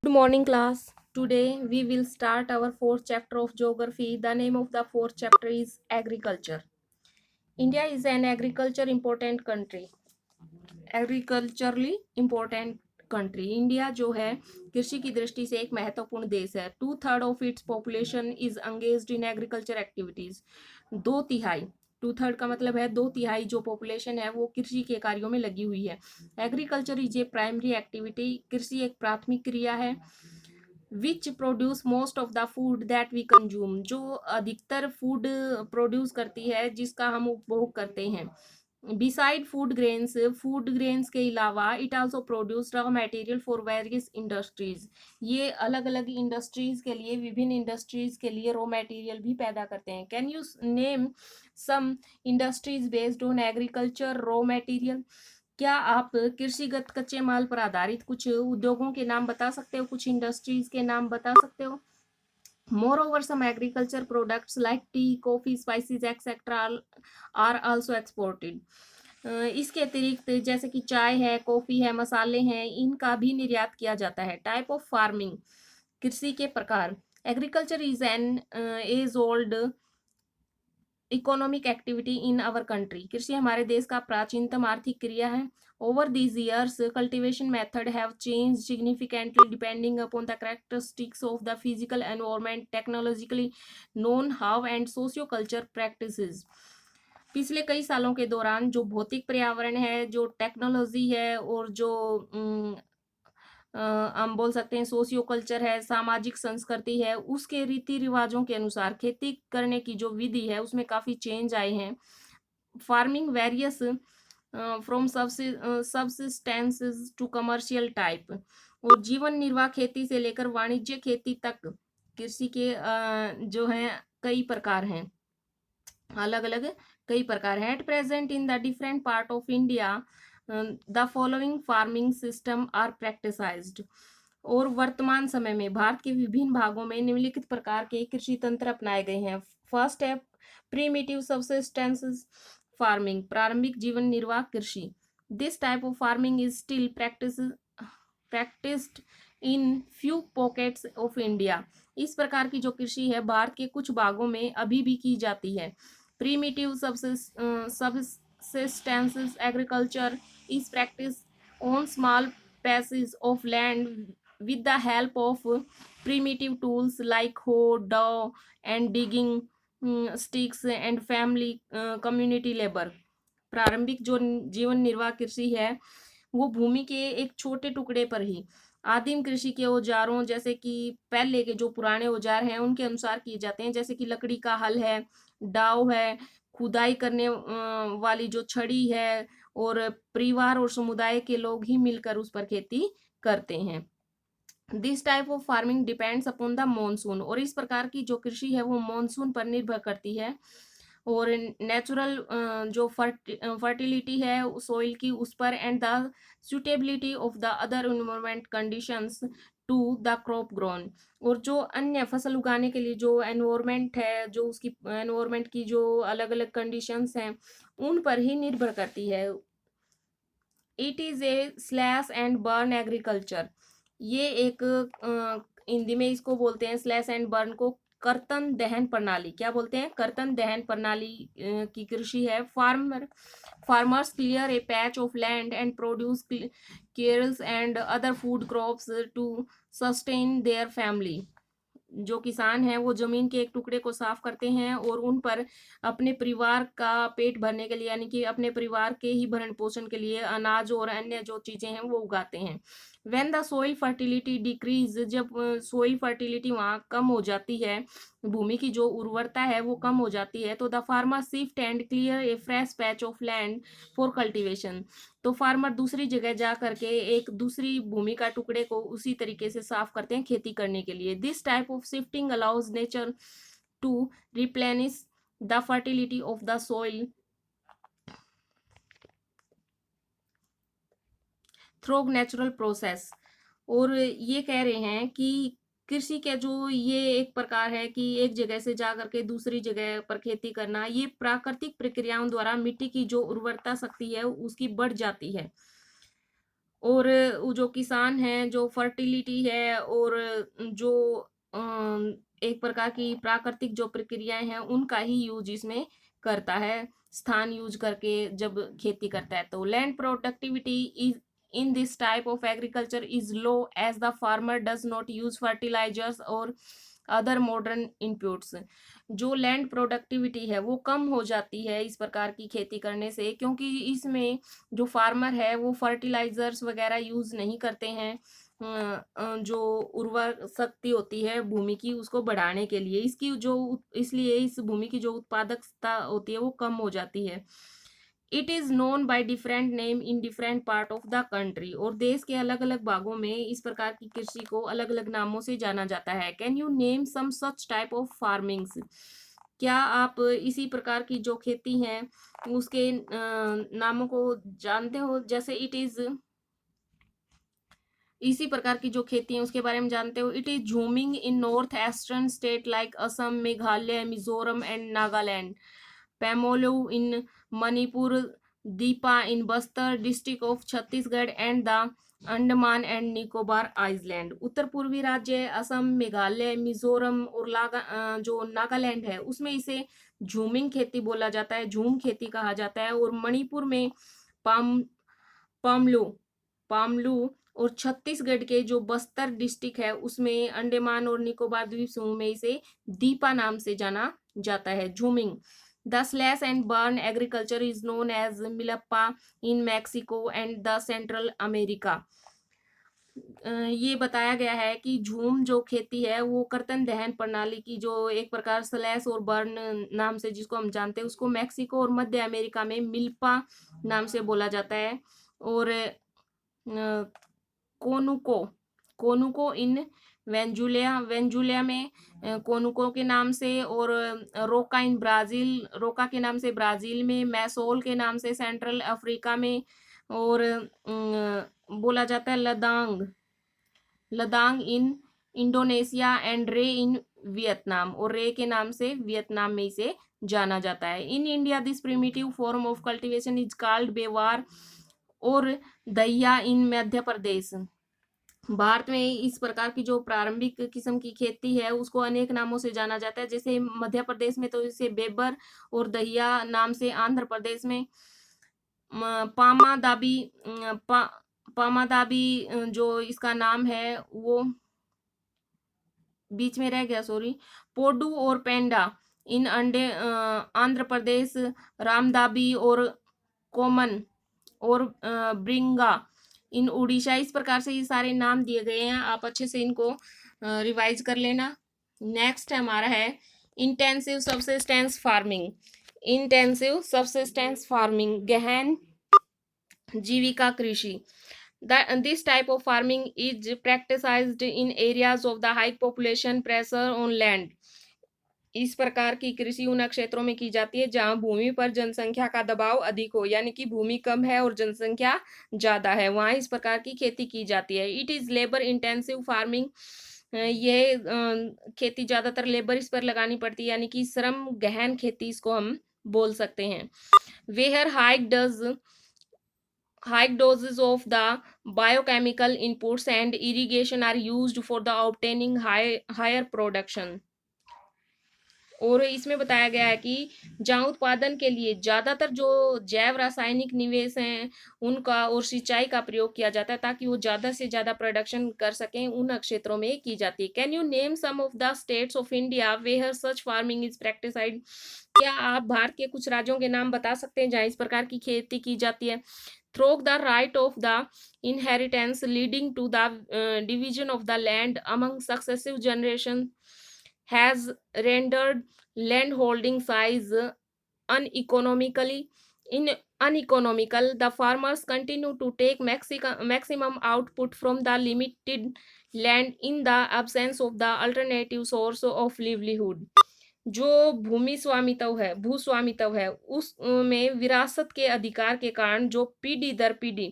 Good morning, class. Today we will start our fourth chapter of geography. The name of the fourth chapter is agriculture. India is an agriculturally important country India जो है कृषि की दृष्टि से एक महत्वपूर्ण देश है। 2/3 of its population is engaged in agriculture activities. 2/3 2/3 का मतलब है 2/3 जो पॉपुलेशन है वो कृषि के कार्यों में लगी हुई है। Agriculture is a primary activity. कृषि एक प्राथमिक क्रिया है। Which produce most of the food that we consume, जो अधिकतर फूड प्रोड्यूस करती है जिसका हम उपभोग करते हैं। बिसाइड फूड ग्रेन्स के अलावा it also produce raw material for various industries. ये अलग अलग इंडस्ट्रीज के लिए विभिन्न इंडस्ट्रीज के लिए रॉ मटेरियल भी पैदा करते हैं। Can you name some industries based on agriculture raw material? क्या आप कृषिगत कच्चे माल पर आधारित कुछ उद्योगों के नाम बता सकते हो, कुछ इंडस्ट्रीज के नाम बता सकते हो? Moreover, some agriculture products like tea, coffee, spices, etc. are also exported. इसके अतिरिक्त जैसे कि चाय है, कॉफी है, मसाले हैं, इनका भी निर्यात किया जाता है। टाइप ऑफ फार्मिंग, कृषि के प्रकार। Agriculture is an age old economic activity in our country. कृषि हमारे देश का प्राचीनतम आर्थिक क्रिया है। Over these years cultivation method have change significantly depending upon the characteristics of the physical environment, technologically known how and socio culture practices. पिछले कई सालों के दौरान जो भौतिक पर्यावरण है, जो टेक्नोलॉजी है और जो हम बोल सकते हैं सोशियो कल्चर है, सामाजिक संस्कृति है, उसके रीति रिवाजों के अनुसार खेती करने की जो विधि है उसमें काफ़ी चेंज आए हैं। Farming varies from subsistences to commercial type, और जीवन निर्वाह खेती से लेकर वाणिज्य खेती तक कृषि के जो हैं कई प्रकार हैं, अलग अलग कई प्रकार हैं। At present in the different part of India the following farming system are practised, और वर्तमान समय में भारत के विभिन्न भागों में निम्नलिखित प्रकार के कृषि तंत्र अपनाए गए हैं। फर्स्ट है प्रीमिटिव सबसिस्टेंस फार्मिंग, प्रारंभिक जीवन निर्वाह कृषि। This type of farming is still practised in few pockets of India. इस प्रकार की जो कृषि है भारत के कुछ भागों में अभी भी की जाती है। Primitive subsistence agriculture is practiced on small patches of land with the help of primitive tools like hoe, dao, and digging sticks and family community labor. प्रारंभिक जो जीवन निर्वाह कृषि है वो भूमि के एक छोटे टुकड़े पर ही आदिम कृषि के औजारों, जैसे कि पहले के जो पुराने औजार हैं उनके अनुसार किए जाते हैं, जैसे कि लकड़ी का हल है, डाव है, खुदाई करने वाली जो छड़ी है, और परिवार और समुदाय के लोग ही मिलकर उस पर खेती करते हैं। This type of farming depends upon the monsoon, और इस प्रकार की जो कृषि है वो मॉनसून पर निर्भर करती है। और नेचुरल जो फर्टिलिटी है सॉइल की उस पर, and the suitability of the other environment conditions to the crop grown, और जो अन्य फसल उगाने के लिए जो एनवायरमेंट है, जो उसकी एनवायरमेंट की जो अलग अलग कंडीशंस हैं उन पर ही निर्भर करती है। It is A slash and burn agriculture, ये एक हिंदी में इसको बोलते हैं स्लैश एंड बर्न को कर्तन दहन प्रणाली। क्या बोलते हैं? कर्तन दहन प्रणाली की कृषि है। Farmers clear a patch of land and produce cereals and other food crops to sustain their family. जो किसान हैं वो जमीन के एक टुकड़े को साफ करते हैं और उन पर अपने परिवार का पेट भरने के लिए, यानी कि अपने परिवार के ही भरण पोषण के लिए अनाज और अन्य जो चीजें हैं वो उगाते हैं। When the soil fertility decrease, जब सोइल फर्टिलिटी वहाँ कम हो जाती है, भूमि की जो उर्वरता है वो कम हो जाती है, तो the farmer shift and clear A fresh patch of land for cultivation, तो फार्मर दूसरी जगह जा करके एक दूसरी भूमि का टुकड़े को उसी तरीके से साफ करते हैं खेती करने के लिए। This type of shifting allows nature to replenish the fertility of the soil through natural process. और ये कह रहे हैं कि कृषि के जो ये एक प्रकार है कि एक जगह से जा करके दूसरी जगह पर खेती करना, ये प्राकृतिक प्रक्रियाओं द्वारा मिट्टी की जो उर्वरता शक्ति है उसकी बढ़ जाती है। और वो जो किसान हैं, जो फर्टिलिटी है और जो एक प्रकार की प्राकृतिक जो प्रक्रियाएं हैं उनका ही यूज इसमें करता है, स्थान यूज करके जब खेती करता है। तो land productivity is in this type of agriculture is low as the farmer does not use fertilisers और अदर मॉडर्न इनपुट्स। जो लैंड प्रोडक्टिविटी है वो कम हो जाती है इस प्रकार की खेती करने से, क्योंकि इसमें जो फार्मर है वो फर्टिलाइजर्स वगैरह यूज नहीं करते हैं। जो उर्वर शक्ति होती है भूमि की उसको बढ़ाने के लिए इसकी जो इसलिए इस भूमि की जो उत्पादकता होती है वो कम हो जाती है। It is known by different name in different part of the country. और देश के अलग अलग भागों में इस प्रकार की कृषि को अलग अलग नामों से जाना जाता है। Can you name some such type of farmings? क्या आप इसी प्रकार की जो खेती है उसके नामों को जानते हो? जैसे इट इज, इसी प्रकार की जो खेती है उसके बारे में जानते हो? It is jhuming in north eastern state like Assam, Meghalaya, Mizoram and Nagaland, pamlou in Manipur, dipa in Bastar district of Chhattisgarh and the Andaman and Nicobar island. उत्तर पूर्वी राज्य असम, मेघालय, मिजोरम और जो नागालैंड है उसमें इसे झूमिंग खेती बोला जाता है, झूम खेती कहा जाता है। और मणिपुर में पाम पामलू पामलू और छत्तीसगढ़ के जो बस्तर डिस्ट्रिक्ट है उसमें अंडमान और निकोबार द्वीप समूह में इसे दीपा नाम से जाना जाता है, jhuming. The slash and burn agriculture is known as milpa in Mexico and the central America. ये बताया गया है कि झूम जो खेती है वो कर्तन दहन प्रणाली की जो एक प्रकार स्लैश और बर्न नाम से जिसको हम जानते हैं उसको मैक्सिको और मध्य अमेरिका में मिल्पा नाम से बोला जाता है। और कोनुको कोनुको इन वेंजुलिया वेंजुलिया में कोनुको के नाम से, और रोका इन ब्राजील, रोका के नाम से ब्राजील में, मैसोल के नाम से सेंट्रल अफ्रीका में, और बोला जाता है ladang ladang in Indonesia and रे इन वियतनाम, और रे के नाम से वियतनाम में इसे जाना जाता है। In India this primitive form of cultivation is called bewar और दहिया इन मध्य प्रदेश। भारत में इस प्रकार की जो प्रारंभिक किस्म की खेती है उसको अनेक नामों से जाना जाता है। जैसे मध्य प्रदेश में तो इसे बेबर और दहिया नाम से, आंध्र प्रदेश में पामादाबी पामादाबी जो इसका नाम है वो बीच में रह गया, सॉरी, पोडू और पेंडा इन आंध्र प्रदेश, रामदाबी और कोमन और ब्रिंगा इन उड़ीसा। इस प्रकार से ये सारे नाम दिए गए हैं, आप अच्छे से इनको रिवाइज कर लेना। नेक्स्ट हमारा है intensive subsistence farming. Intensive subsistence farming, गहन जीविका कृषि। This type of farming is practiced in areas of the high population pressure on land. इस प्रकार की कृषि उन क्षेत्रों में की जाती है जहां भूमि पर जनसंख्या का दबाव अधिक हो, यानी कि भूमि कम है और जनसंख्या ज्यादा है, वहां इस प्रकार की खेती की जाती है। It is labour intensive farming. यह खेती ज्यादातर लेबर इस पर लगानी पड़ती है, यानी कि श्रम गहन खेती इसको हम बोल सकते हैं। Where high doses of the biochemical inputs and irrigation are used for the obtaining higher production। और इसमें बताया गया है कि जहाँ उत्पादन के लिए ज्यादातर जो जैव रासायनिक निवेश हैं उनका और सिंचाई का प्रयोग किया जाता है ताकि वो ज्यादा से ज्यादा प्रोडक्शन कर सकें, उन क्षेत्रों में की जाती है। Can you name some of the states of India where such farming is practised? क्या आप भारत के कुछ राज्यों के नाम बता सकते हैं जहाँ इस प्रकार की खेती की जाती है? Through the right of the inheritance leading to the division of the land among successive generations has rendered landholding size uneconomically uneconomical. The farmers continue to take maximum output from the limited land in the absence of the alternative source of livelihood। जो भूमि स्वामित्व है, भूस्वामित्व है, उस में विरासत के अधिकार के कारण जो पीढ़ी दर पीढ़ी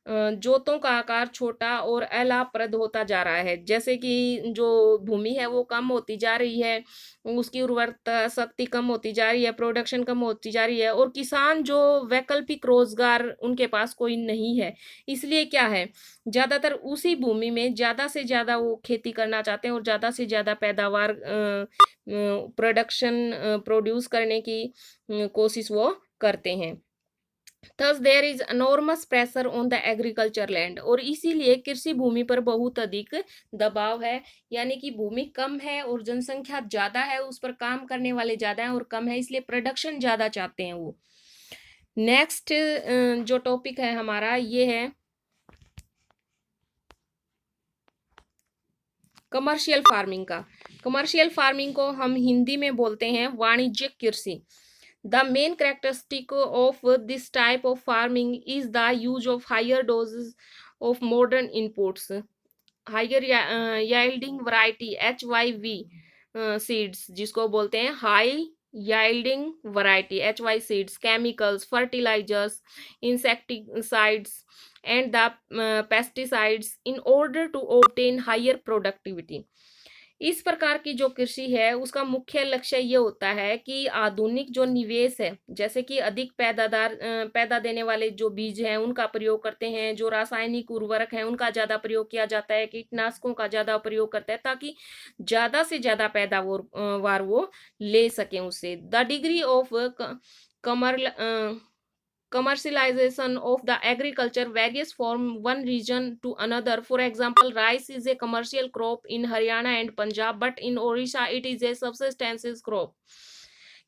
जोतों का आकार छोटा और अलाभप्रद होता जा रहा है। जैसे कि जो भूमि है वो कम होती जा रही है, उसकी उर्वरता शक्ति कम होती जा रही है, प्रोडक्शन कम होती जा रही है, और किसान जो वैकल्पिक रोजगार उनके पास कोई नहीं है। इसलिए क्या है, ज़्यादातर उसी भूमि में ज़्यादा से ज़्यादा वो खेती करना चाहते हैं और ज़्यादा से ज़्यादा पैदावार प्रोडक्शन प्रोड्यूस करने की कोशिश वो करते हैं। Thus there is enormous pressure on the agriculture land, और इसीलिए कृषि भूमि पर बहुत अधिक दबाव है। यानी कि भूमि कम है और जनसंख्या ज्यादा है, उस पर काम करने वाले ज्यादा हैं और कम है, इसलिए प्रोडक्शन ज्यादा चाहते हैं वो। नेक्स्ट जो टॉपिक है हमारा ये है कमर्शियल फार्मिंग का। कमर्शियल फार्मिंग को हम हिंदी में बोलते हैं वाणिज्यिक कृषि। The main characteristic of this type of farming is the use of higher doses of modern inputs, higher yielding variety HYV seeds, जिसको बोलते हैं high yielding variety HY seeds, chemicals, fertilizers, insecticides and the pesticides in order to obtain higher productivity. इस प्रकार की जो कृषि है उसका मुख्य लक्ष्य ये होता है कि आधुनिक जो निवेश है, जैसे कि अधिक पैदा देने वाले जो बीज हैं उनका प्रयोग करते हैं, जो रासायनिक उर्वरक हैं उनका ज़्यादा प्रयोग किया जाता है, कीटनाशकों का ज़्यादा प्रयोग करता है, ताकि ज़्यादा से ज़्यादा पैदावार वो ले सकें उससे। The degree of Qamar commercialization of the agriculture varies from one region to another. For example, rice is a commercial crop in Haryana and Punjab, but in Orissa it is a subsistence crop.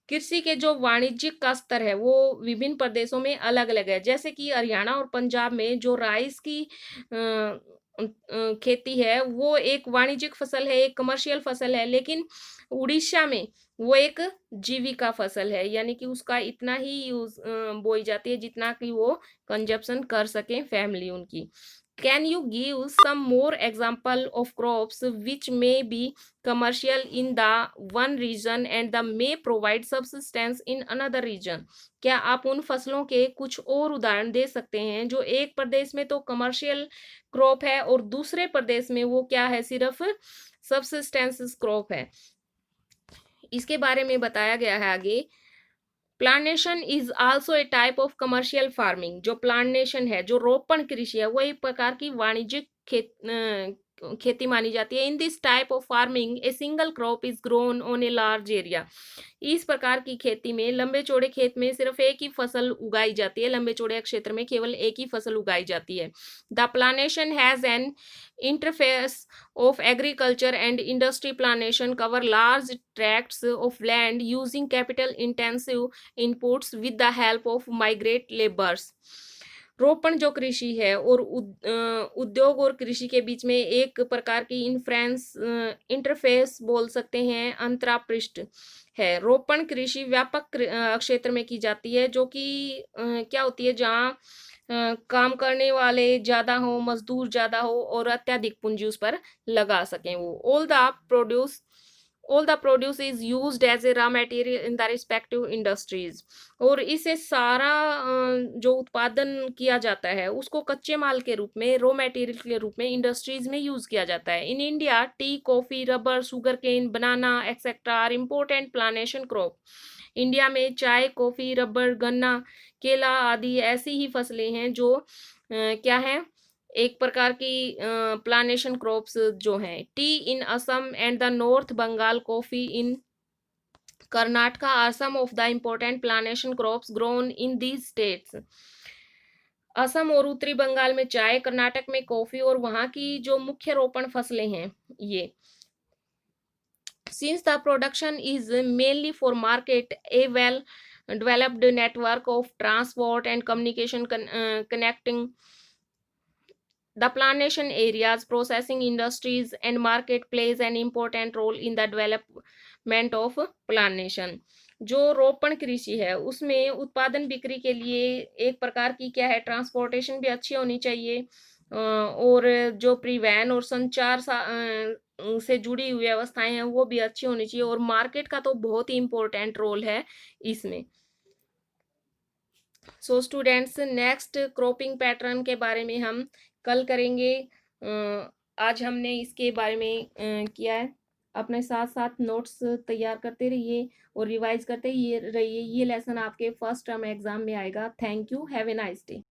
कृषि के जो वाणिज्यिक का स्तर है वो विभिन्न प्रदेशों में अलग अलग है। जैसे कि हरियाणा और पंजाब में जो राइस की खेती है वो एक वाणिज्यिक फसल है, एक कमर्शियल फसल है, लेकिन उड़ीसा में वो एक जीविका फसल है, यानी कि उसका इतना ही यूज बोई जाती है जितना कि वो कंजप्शन कर सकें फैमिली उनकी। Can you give some more example of crops which may be commercial in the one region and the may provide subsistence in another region? क्या आप उन फसलों के कुछ और उदाहरण दे सकते हैं जो एक प्रदेश में तो कमर्शियल क्रॉप है और दूसरे प्रदेश में वो क्या है, सिर्फ सब्सिस्टेंस क्रॉप है? इसके बारे में बताया गया है आगे। Plantation is also a type of commercial farming. जो प्लांटेशन है, जो रोपण कृषि है, वो एक प्रकार की वाणिज्यिक खेती मानी जाती है। इन this type of farming a single crop is grown on a large area. इस प्रकार की खेती में लंबे चौड़े खेत में सिर्फ एक ही फसल उगाई जाती है, लंबे चौड़े क्षेत्र में केवल एक ही फसल उगाई जाती है। The plantation has an interface of agriculture and industry. Plantation cover large tracts of land using capital intensive inputs with the help of migrant laborers. रोपण जो कृषि है और उद्योग और कृषि के बीच में एक प्रकार की इंटरफेस बोल सकते हैं, अंतरापृष्ठ है। रोपण कृषि व्यापक क्षेत्र में की जाती है, जो कि क्या होती है, जहाँ काम करने वाले ज्यादा हो, मजदूर ज्यादा हो और अत्यधिक पूंजी उस पर लगा सकें वो। All the produce is used as a raw material in the respective industries. और इसे सारा जो उत्पादन किया जाता है उसको कच्चे माल के रूप में, रॉ मटेरियल के रूप में इंडस्ट्रीज में यूज किया जाता है। In India tea, coffee, rubber, sugar cane, banana etcetera are important plantation crop. India में चाय, कॉफी, रबर, गन्ना, केला आदि ऐसी ही फसलें हैं जो क्या है, एक प्रकार की प्लांटेशन क्रॉप्स जो हैं। Tea in Assam and the north Bengal, coffee in Karnataka are some of the important plantation crops grown in these states. Assam और उत्तरी बंगाल में चाय, कर्नाटक में कॉफी, और वहाँ की जो मुख्य रोपण फसलें हैं ये। Since the production is mainly for market, a well developed network of transport and communication connecting the plantation areas, processing industries and market plays an important role in the development of plantation. जो रोपण कृषि है उसमें उत्पादन बिक्री के लिए एक प्रकार की क्या है, ट्रांसपोर्टेशन भी अच्छी होनी चाहिए, और जो परिवहन और संचार से जुड़ी हुई व्यवस्थाएं हैं वो भी अच्छी होनी चाहिए, और मार्केट का तो बहुत ही इम्पोर्टेंट रोल है इसमें। So students, next cropping pattern के बारे में हम कल करेंगे। आज हमने इसके बारे में किया है। अपने साथ साथ नोट्स तैयार करते रहिए और रिवाइज करते ये रहिए। ये लेसन आपके फर्स्ट टर्म एग्जाम में आएगा। Thank you, have a nice day.